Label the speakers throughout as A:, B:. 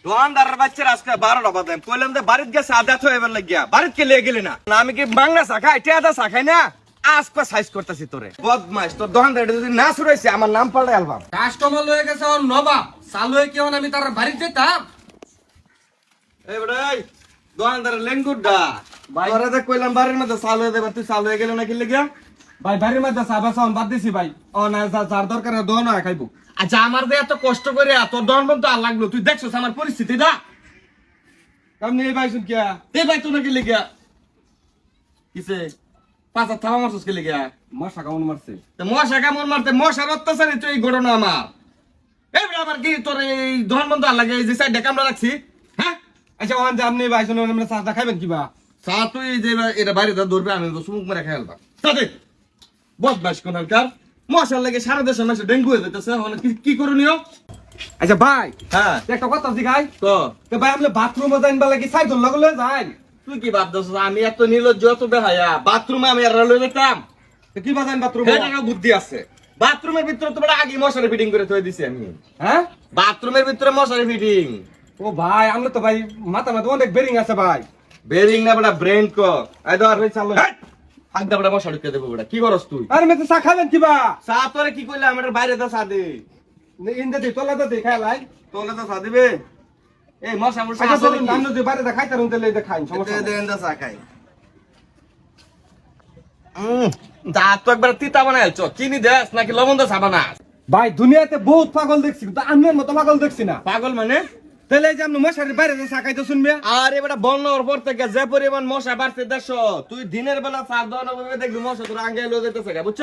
A: দোকানদারের বাচ্চার আজকে 12টা বাজে কইলাম যে বাড়িতে গেছে আদা তো এবার লাগিয়া বাড়িতে কে লিয়ে গেলি না আমি কি বাংলা চা খাই টেয়াদা চা খাই না আজকে সাইজ করতেছি তোরে বদমাইশ তোর দোকানদার যদি না শুরাইছে আমার নাম পাল্টে অ্যালবাম
B: কাস্টমার লয়ে গেছে ওর নবাব চালু হয়ে কেমন আমি তার বাড়িতে যেতাম।
A: এই বড়াই দোকানদারের লেঙ্গুডা তোরে যে কইলাম বাড়ির মধ্যে চালু হয়ে দেবে তুই চালু হয়ে গেল না কি লাগিয়া
B: ভাই বাড়ির মধ্যে চাবা সাউন্ড বাদ দিছি ভাই।
A: ও না যার দরকার দোকান হয় খাইবো আচ্ছা আমার যে এত কষ্ট করে তোর দোকান বন্ধ আর লাগলো তুই দেখছস আমার পরিস্থিতি না
B: কেমনি এই ভাই শুন কিয়া
A: এই ভাই তুই নাকি লিখিয়া কিসে পাঁচ থামা মারছস কি লিখিয়া
B: মশা কেমন মারছে
A: মশা কেমন মারতে মশার অত্যাচারই তো এই ঘটনা আমার এইবার আমার কি তোর এই দোকান বন্ধ আর লাগে এই যে সাইডে কামড়া রাখছি হ্যাঁ
B: আচ্ছা ওখান যে আপনি ভাই শুনুন আমরা চা খাইবেন কিবা
A: চা তুই যে এটা বাড়িতে ধরবে আমি তো সুমুক মেরে খেয়ালবা তাতে বদমাস কোনকার মশার লাগে সারা দেশের মানুষ ডেঙ্গু হয়ে যেতেছে কি করণীয়
B: আচ্ছা ভাই
A: হ্যাঁ
B: একটা কথা জিগাই
A: তো
B: তো ভাই আপনি বাথরুমে যাইন বালা কি সাইকেল লগলে যাই
A: তুই কি ভাবতেছ আমি এত নির্লজ্জ এত বেহায়া বাথরুমে আমি আর লয়ে যেতাম
B: তো কি বাজাইন বাথরুমে
A: সেটারও বুদ্ধি আছে বাথরুমের ভিতরে তোমার আগে মশারি ফিটিং করে থই দিছি আমি
B: হ্যাঁ
A: বাথরুমের ভিতরে মশারি ফিটিং
B: ও ভাই আমরা তো ভাই মাথা মাথা অনেক বেরিং আছে ভাই
A: বেরিং না বড় ব্রেন কো আই ধর
B: ভাই চালো
A: আগদা বড় মশারি কে দেব বড় কি করছ তুই
B: আরে মে তো চা খাবেন কিবা
A: চা তোরে কি কইলা আমার বাইরে দা চা দে
B: ইন্দে দি তোলা দে খাইলাই
A: তোলে তো চা দিবে এই মশা মশা
B: আচ্ছা
A: আছে
B: চলুন
A: নাকি?
B: আমরা যে বাইরে দা খাইতারুন তেলে দে খাইন সমস্যা
A: দে
B: নাই।
A: দেন দা চা খাই তা তো একবার তিতা বানাইছ চিনি দেস নাকি লবণ দা চা বানাস
B: ভাই দুনিয়াতে বহুত পাগল দেখছি কিন্তু আন্নের মতো পাগল দেখছি না
A: পাগল মানে
B: তাহলে এই যে আপনি মশারির বাইরে যে চা খাইতে শুনবে
A: আর এবারে বন্যার পর থেকে যে পরিমাণ মশা বাড়ছে দেশ তুই দিনের বেলা চার দোকানে দেখবি মশা তোর আঙ্গে লয়ে যেতেছে বুঝছ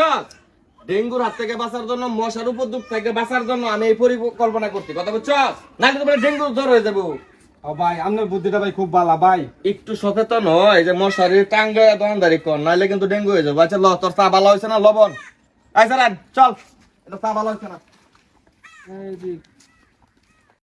A: ডেঙ্গুর হাত থেকে বাঁচার জন্য মশার উপদ্রব থেকে বাঁচার জন্য আমি এই পরিকল্পনা করছি কথা বুঝছ নাহলে তোমার ডেঙ্গু জ্বর হয়ে যাবো
B: ও ভাই আপনার বুদ্ধিটা ভাই খুব ভালো ভাই
A: একটু সচেতন হয় যে মশারির টাঙ্গে দোকানদারি কর নাহলে কিন্তু ডেঙ্গু হয়ে যাবো আচ্ছা ল তোর চা ভালো হয়েছে না লবণ আচ্ছা চল এটা চা ভালো হয়েছে না
B: এই যে